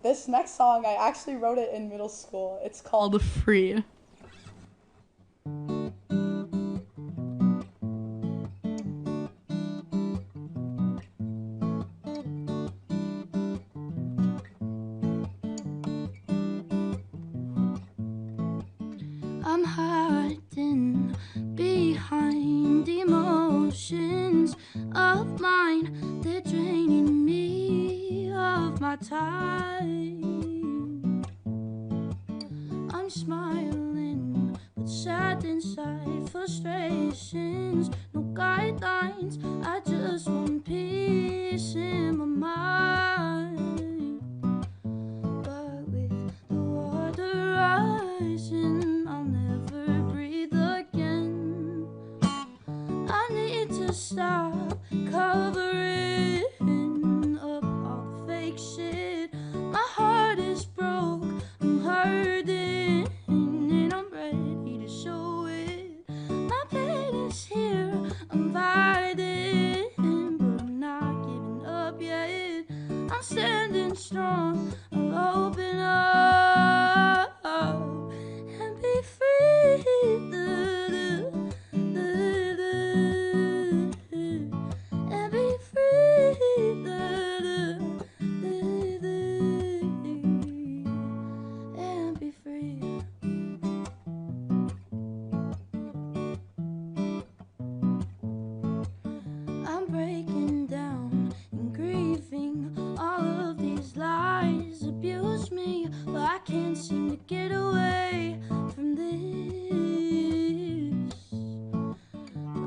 This next song, I actually wrote it in middle school. It's called Free. I'm hiding behind emotions of mine. They're draining me of my time. I'm smiling, but sad inside. Frustrations, no guidelines. I just want peace in my mind. But with the water rising, I'll never breathe again. I need to stop covering up all the fake shit. My heart is broke, I'm hurting, and I'm ready to show it. My pain is here, I'm fighting, but I'm not giving up yet. I'm standing strong, I'll open up and be free. And be free. And be free. I'm breaking down and grieving. All of these lies abuse me, but I can't seem to get away from this.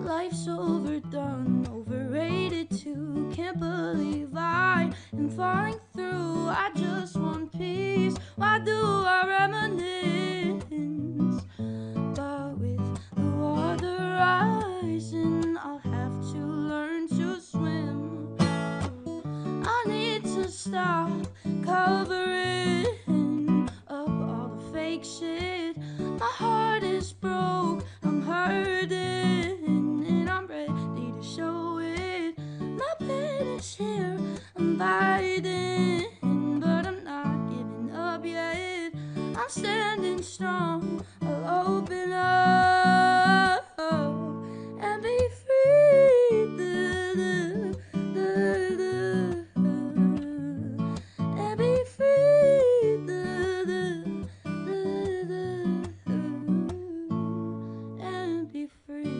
Life's overdone, overrated too. Can't believe I am falling through. I just want peace. Why do I reminisce? But with the water rising, I'll have to learn to swim. I need to stop covering up all the fake shit. My heart is broke, I'm hurting, and I'm ready to show it. My pain is here, I'm fighting, but I'm not giving up yet. I'm standing strong, I'll open up and be free. And be free. And be free.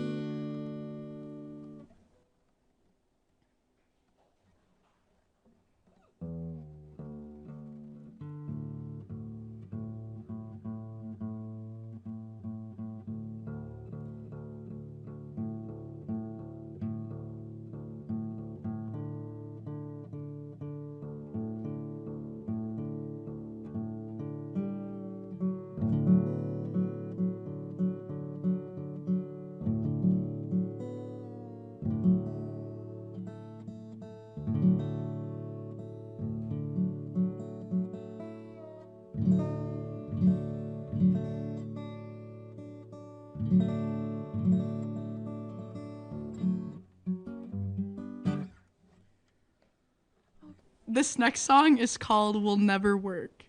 This next song is called Will Never Work.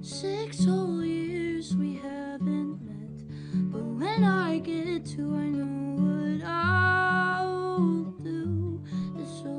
Six whole years we haven't met, but when I get to, I know what I'll do. It's so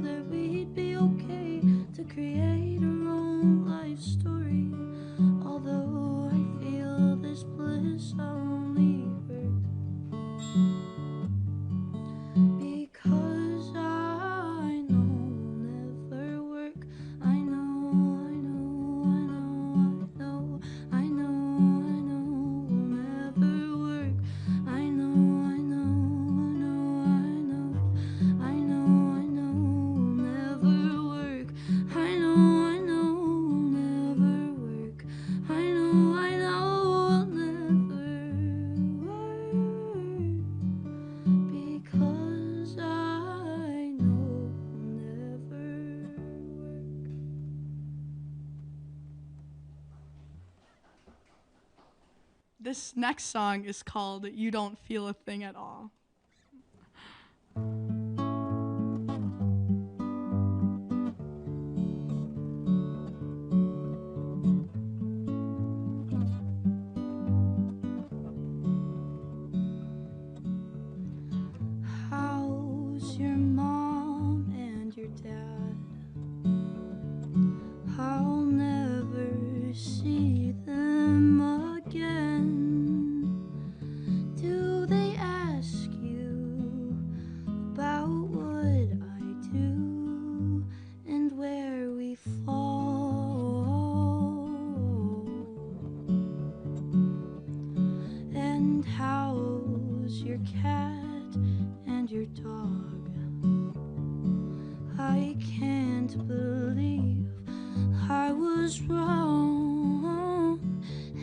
that we'd be okay to create our own life story. Although I feel this bliss only hurt because I know it'll never work. I know, I know, I know, I know, I know it'll never work. I know, I know, I know, I know, I know it'll never work. I know it'll never work. I know it'll never work because I know it'll never work. This next song is called You Don't Feel a Thing at All. How's your mom and your dad? I'll never see them again. Do they ask you about what I do and where we fall? And how's your cat and your dog? I can't believe I was wrong,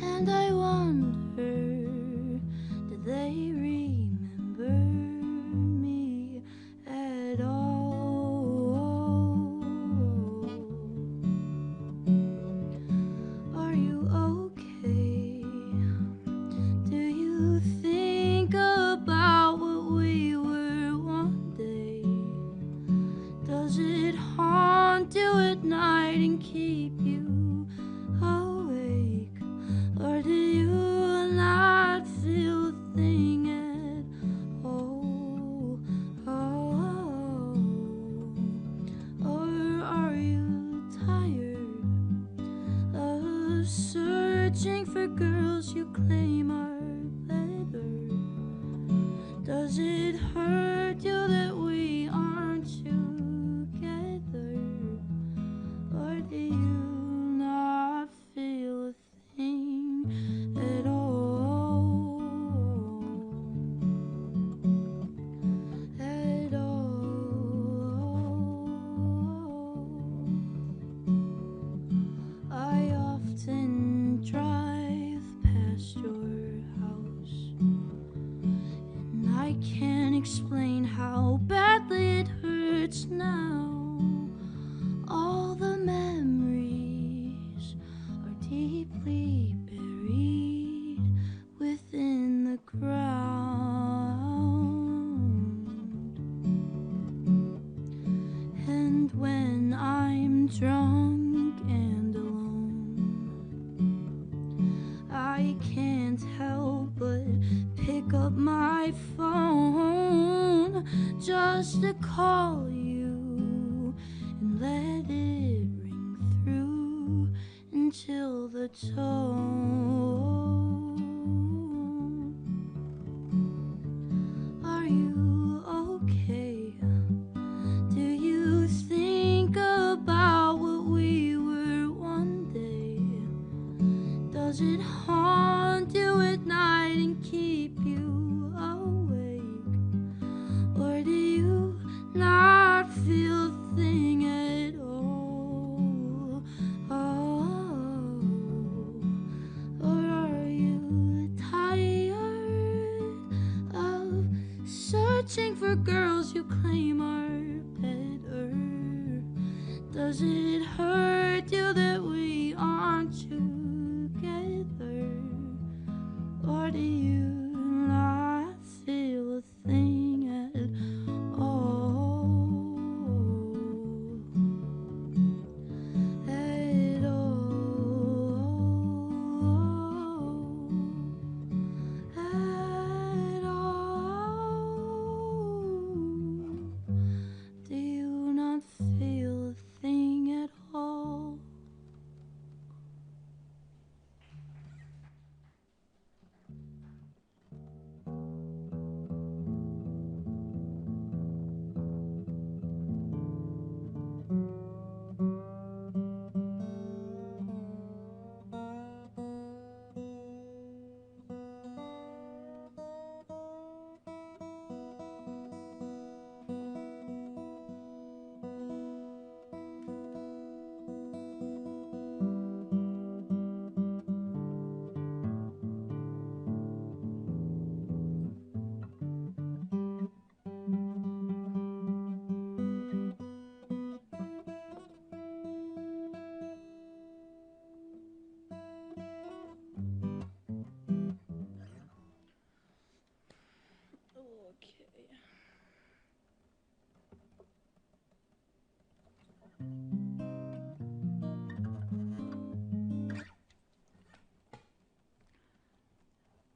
and I wonder, do they remember me at all? Are you okay? Do you think about what we were one day? Does it haunt you at night and keep you awake? Or do you not feel a thing at all? Or are you tired of searching for girls you claim are better? Does it hurt you that we aren't together? Or do you not feel a thing at all? At all. I often drive past your house, and I can't explain how badly it hurts now. All the memories are deeply buried within the ground. And when I'm drunk and alone, I can't help but pick up my phone just to call you and let it ring through until the tone. Are you okay? Do you think about what we were one day? Does it haunt you at night and keep you awake? Or do you not feel a thing at all? Or are you tired of searching for girls you claim are better? Does it hurt you that we aren't together? Or do you not feel a thing at all? At all. At all. Do you not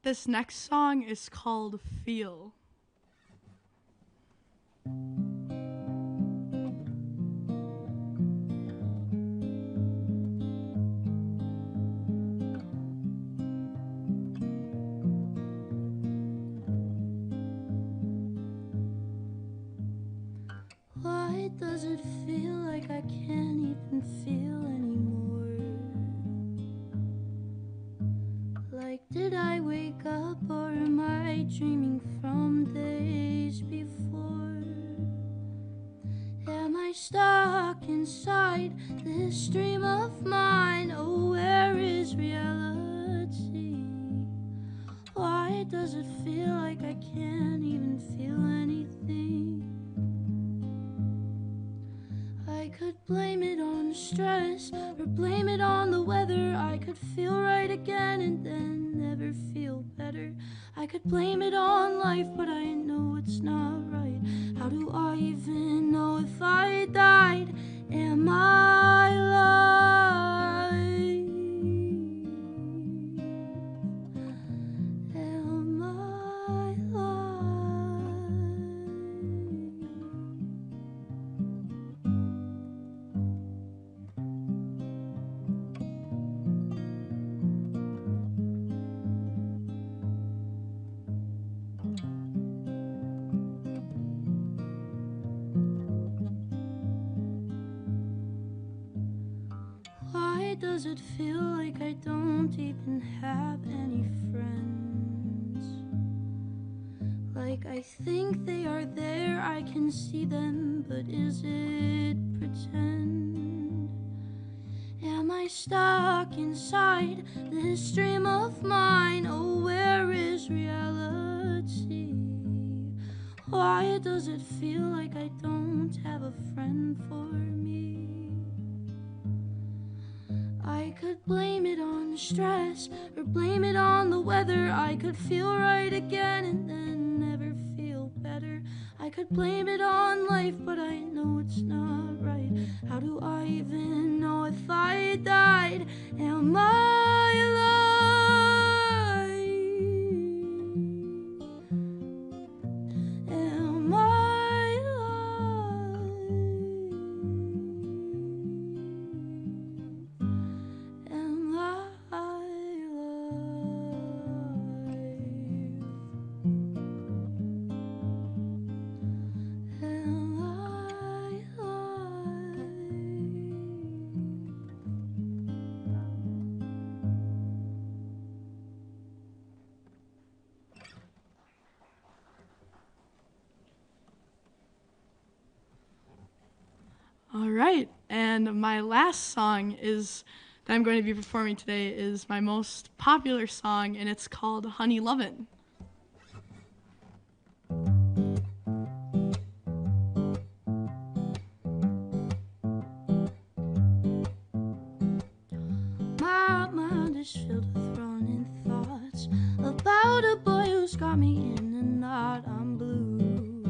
This next song is called Feel. Why does it feel like I can't even feel anymore? Like, did I wake up or am I dreaming from days before? Am I stuck inside this dream of mine? Oh, where is reality? Why does it feel like I can't even feel anything? I could blame it on stress or blame it on the weather. I could feel right again and then never feel better. I could blame it on life, but I know it's not right. How do I even know if I died? Am I alive? Am I alive? Why does it feel like I don't even have any friends? Like I think they are there, I can see them, but is it pretend? Am I stuck inside this dream of mine? Oh, where is reality? Why does it feel like I don't have a friend for me? I could blame it on stress or blame it on the weather. I could feel right again and then never feel better. I could blame it on life, but I know it's not right. How do I even know if I died? Am I alive? Am I alive? Am I alive? Am I alive? All right, and my last song is that I'm going to be performing today is my most popular song, and it's called Honey Lovin'. My mind is filled with running thoughts about a boy who's got me in a knot. I'm blue.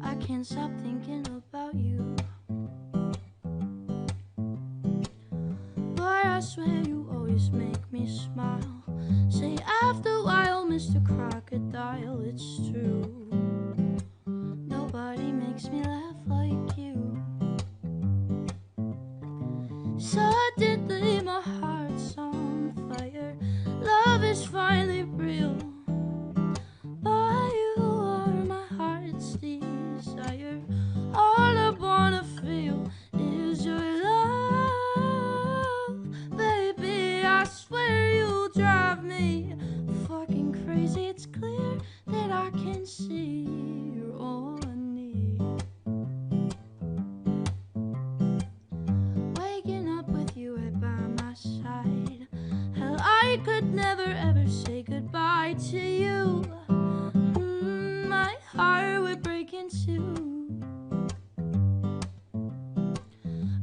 I can't stop thinking about you. Boy, I swear you always make me smile. Say after a while, Mr. Crocodile, it's true. Nobody makes me laugh like you. Suddenly my heart's on fire. Love is finally real. But you are my heart's desire. All I wanna feel is your love. Baby, I swear you drive me fucking crazy. It's clear that I can see you're all I need. Waking up with you right by my side. Hell, I could never ever say goodbye to you. My heart would break in two.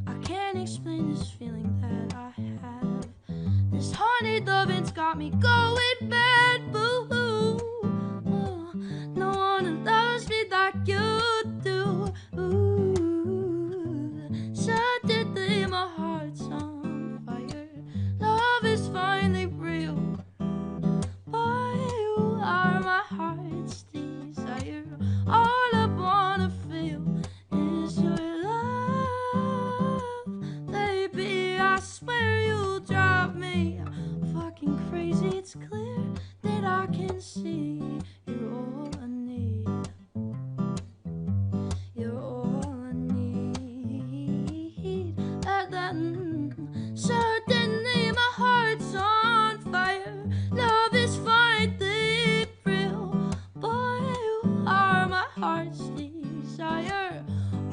I can't explain this feeling that I have. This honey lovin's got me going bad, boo. Oh, no one loves me like you do. Ooh, Suddenly my heart's on fire. Love is finally real. Boy, you are my heart's desire.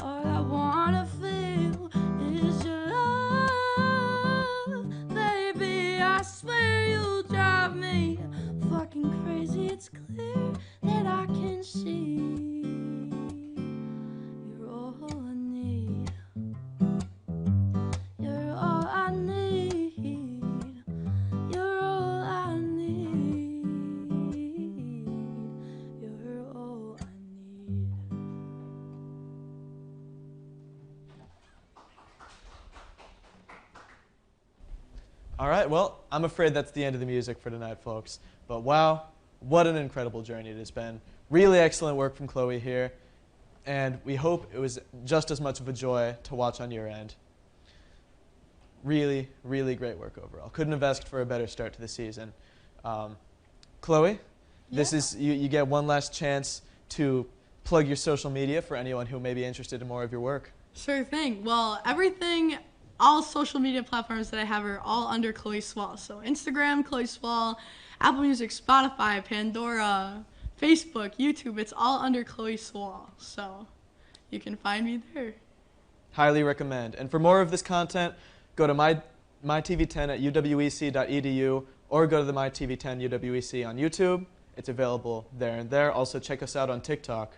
All I wanna feel is your love. Baby, I swear you drive me fucking crazy. It's clear that I can see you're all I need. You're all I need. You're all I need. You're all I need. All right, well, I'm afraid that's the end of the music for tonight, folks. But wow, what an incredible journey it has been. Really excellent work from Chloe here, and we hope it was just as much of a joy to watch on your end. Really, really great work overall. Couldn't have asked for a better start to the season. Chloe, this is you get one last chance to plug your social media for anyone who may be interested in more of your work. Sure thing. Well, all social media platforms that I have are all under Chloe Sawall. So Instagram, Chloe Sawall, Apple Music, Spotify, Pandora, Facebook, YouTube. It's all under Chloe Sawall. So you can find me there. Highly recommend. And for more of this content, go to myTV10 at uwec.edu or go to the myTV10 UWEC on YouTube. It's available there and there. Also check us out on TikTok.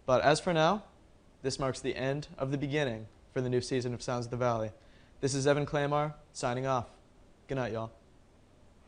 But as for now, this marks the end of the beginning for the new season of Sounds of the Valley. This is Evan Clamar signing off. Good night, y'all.